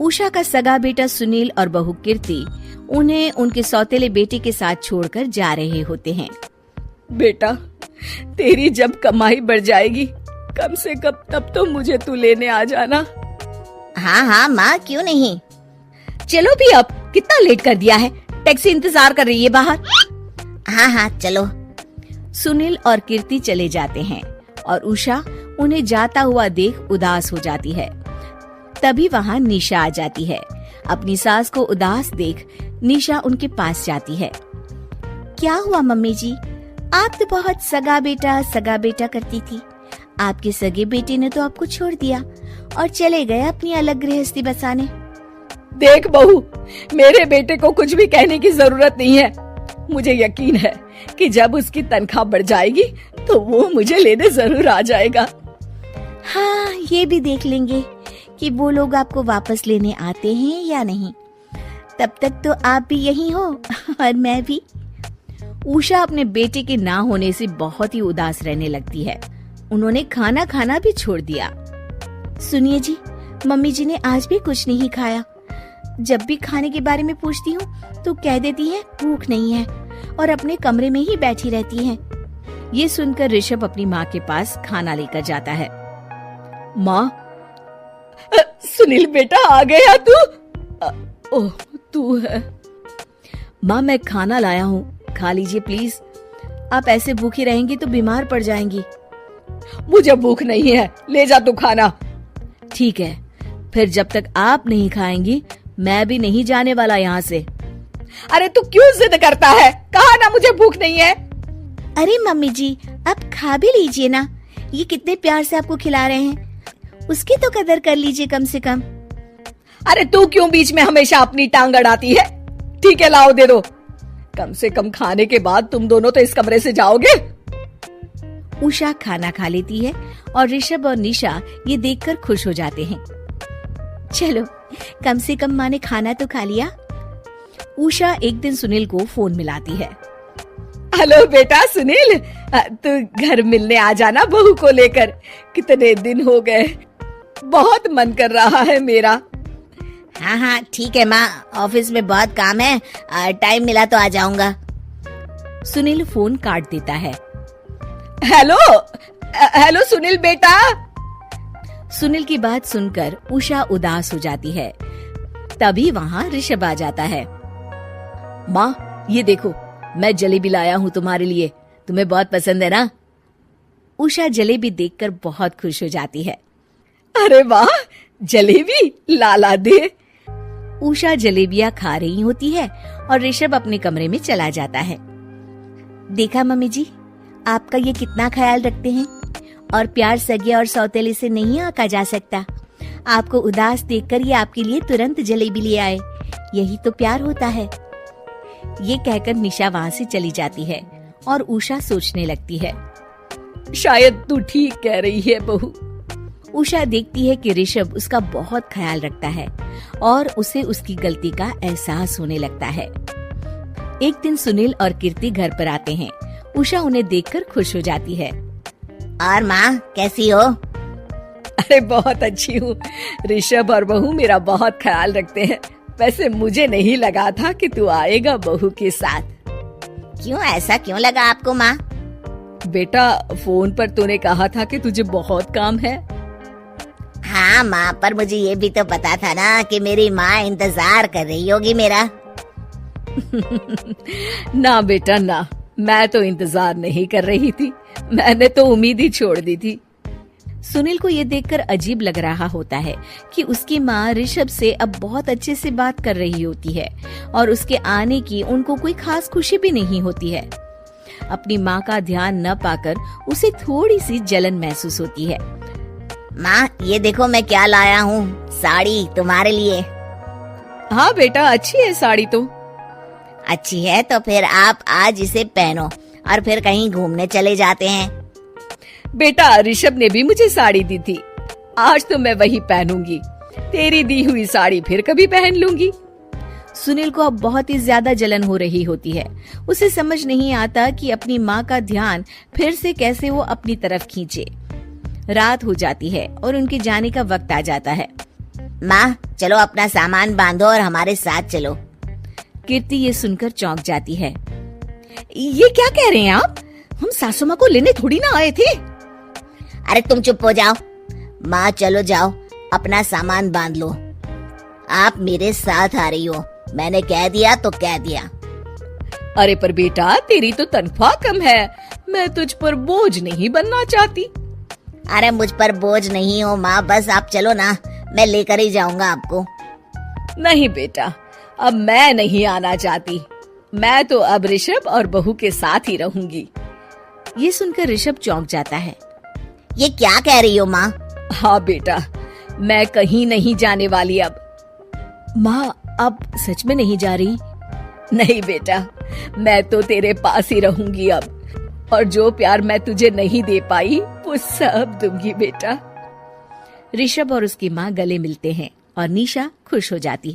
उषा का सगा बेटा सुनील और बहू कीर्ति उन्हें उनके सौतेले बेटे के साथ छोड़कर जा रहे होते हैं। बेटा, तेरी जब कमाई बढ़ जाएगी कम से कम तब तो मुझे तू लेने आ जाना। हाँ हाँ माँ, क्यों नहीं। चलो भी, अब कितना लेट कर दिया है, टैक्सी इंतजार कर रही है बाहर। हाँ हाँ चलो। सुनील और कीर्ति चले जाते हैं और उषा उन्हें जाता हुआ देख उदास हो जाती है। तभी वहाँ निशा आ जाती है। अपनी सास को उदास देख निशा उनके पास जाती है। क्या हुआ मम्मी जी, आप तो बहुत सगा बेटा करती थी। आपके सगे बेटे ने तो आपको छोड़ दिया और चले गए अपनी अलग गृहस्थी बसाने। देख बहू, मेरे बेटे को कुछ भी कहने की जरूरत नहीं है। मुझे यकीन है कि जब उसकी तनख्वाह बढ़ जाएगी तो वो मुझे लेने जरूर आ जाएगा। हाँ, ये भी देख लेंगे कि वो लोग आपको वापस लेने आते हैं या नहीं। तब तक तो आप भी यहीं हो और मैं भी। उषा अपने बेटे के ना होने से बहुत ही उदास रहने लगती है। उन्होंने खाना खाना भी छोड़ दिया। सुनिए जी, मम्मी जी ने आज भी कुछ नहीं खाया। जब भी खाने के बारे में पूछती हूँ तो कह देती है भूख नहीं है और अपने कमरे में ही बैठी रहती हैं। ये सुनकर ऋषभ अपनी माँ के पास खाना लेकर जाता है। माँ, सुनील बेटा आ गया तू? ओह, तू है? माँ, मैं खाना लाया हूँ, खा लीजिए प्लीज। आप ऐसे भूखी रहेंगी तो बीमार पड़ जाएंगी। मुझे भूख नहीं है, ले जा तू खाना। ठीक है, फिर जब तक आप नहीं खाएंगी मैं भी नहीं जाने वाला यहाँ से। अरे तू क्यों जिद करता है? कहा ना मुझे भूख नहीं है। अरे मम्मी जी, आप खा भी लीजिए ना, ये कितने प्यार से आपको खिला रहे हैं, उसकी तो कदर कर लीजिए कम से कम। अरे तू क्यों बीच में हमेशा अपनी टांग अड़ाती है? ठीक है, लाओ दे दो। कम से कम खाने के बाद तुम दोनों तो इस कमरे से जाओगे। उषा खाना खा लेती है और ऋषभ और निशा ये देखकर खुश हो जाते हैं। चलो, कम से कम माँ ने खाना तो खा लिया। उषा एक दिन सुनील को फोन मिलाती है। हेलो बेटा सुनील, तू घर मिलने आ जाना बहू को लेकर। कितने दिन हो गए, बहुत मन कर रहा है मेरा। हाँ हाँ ठीक है माँ, ऑफिस में बहुत काम है, टाइम मिला तो आ जाऊंगा। सुनील फोन काट देता है। हेलो सुनील बेटा। सुनील की बात सुनकर उषा उदास हो जाती है। तभी वहाँ ऋषभ आ जाता है। माँ, ये देखो, मैं जलेबी लाया हूँ तुम्हारे लिए, तुम्हें बहुत पसंद है ना? उषा जलेबी देखकर बहुत खुश हो जाती है। अरे वाह, जलेबी ला दे। उषा जलेबियाँ खा रही होती है और ऋषभ अपने कमरे में चला जाता है। देखा मम्मी जी, आपका ये कितना ख्याल रखते हैं, और प्यार सगे और सौतेले से नहीं आका जा सकता। आपको उदास देखकर ये आपके लिए तुरंत जलेबी ले आए, यही तो प्यार होता है। ये कहकर निशा वहाँ से चली जाती है और उषा सोचने लगती है, शायद तू ठीक कह रही है बहू। उषा देखती है कि ऋषभ उसका बहुत ख्याल रखता है और उसे उसकी गलती का एहसास होने लगता है। एक दिन सुनील और कीर्ति घर पर आते हैं। उषा उन्हें देखकर खुश हो जाती है। और माँ कैसी हो? अरे बहुत अच्छी हूँ। ऋषभ और बहू मेरा बहुत ख्याल रखते हैं। वैसे मुझे नहीं लगा था कि तू आएगा बहू के साथ। क्यों, ऐसा क्यों लगा आपको माँ? बेटा, फोन पर तूने कहा था कि तुझे बहुत काम है। हाँ माँ, पर मुझे ये भी तो पता था ना कि मेरी माँ इंतजार कर रही होगी मेरा। ना बेटा ना, मैं तो इंतजार नहीं कर रही थी, मैंने तो उम्मीद ही छोड़ दी थी। सुनील को ये देखकर अजीब लग रहा होता है कि उसकी माँ ऋषभ से अब बहुत अच्छे से बात कर रही होती है और उसके आने की उनको कोई खास खुशी भी नहीं होती है। अपनी माँ का ध्यान न पाकर उसे थोड़ी सी जलन महसूस होती है। माँ, ये देखो मैं क्या लाया हूँ, साड़ी तुम्हारे लिए। हाँ बेटा, अच्छी है साड़ी तो। अच्छी है तो फिर आप आज इसे पहनो और फिर कहीं घूमने चले जाते हैं। बेटा, ऋषभ ने भी मुझे साड़ी दी थी, आज तो मैं वही पहनूंगी। तेरी दी हुई साड़ी फिर कभी पहन लूंगी। सुनील को अब बहुत ही ज्यादा जलन हो रही होती है। उसे समझ नहीं आता कि अपनी माँ का ध्यान फिर से कैसे वो अपनी तरफ खींचे। रात हो जाती है और उनके जाने का वक्त आ जाता है। माँ चलो अपना सामान बांधो और हमारे साथ चलो। कीर्ति ये सुनकर चौंक जाती है। ये क्या कह रहे हैं आप? हम सासू माँ को लेने थोड़ी ना आए थे। अरे तुम चुप हो जाओ। माँ चलो जाओ, अपना सामान बांध लो। आप मेरे साथ आ रही हो, मैंने कह दिया तो कह दिया। अरे पर बेटा, तेरी तो तनख्वाह कम है, मैं तुझ पर बोझ नहीं बनना चाहती। अरे मुझ पर बोझ नहीं हो माँ, बस आप चलो ना, मैं लेकर ही जाऊंगा आपको। नहीं बेटा, अब मैं नहीं आना चाहती। मैं तो अब ऋषभ और बहू के साथ ही रहूंगी। ये सुनकर ऋषभ चौंक जाता है। ये क्या कह रही हो माँ? हाँ बेटा, मैं कहीं नहीं जाने वाली अब। माँ आप सच में नहीं जा रही? नहीं बेटा, मैं तो तेरे पास ही रहूंगी अब, और जो प्यार मैं तुझे नहीं दे पाई वो सब दूंगी बेटा। ऋषभ और उसकी माँ गले मिलते हैं और निशा खुश हो जाती है।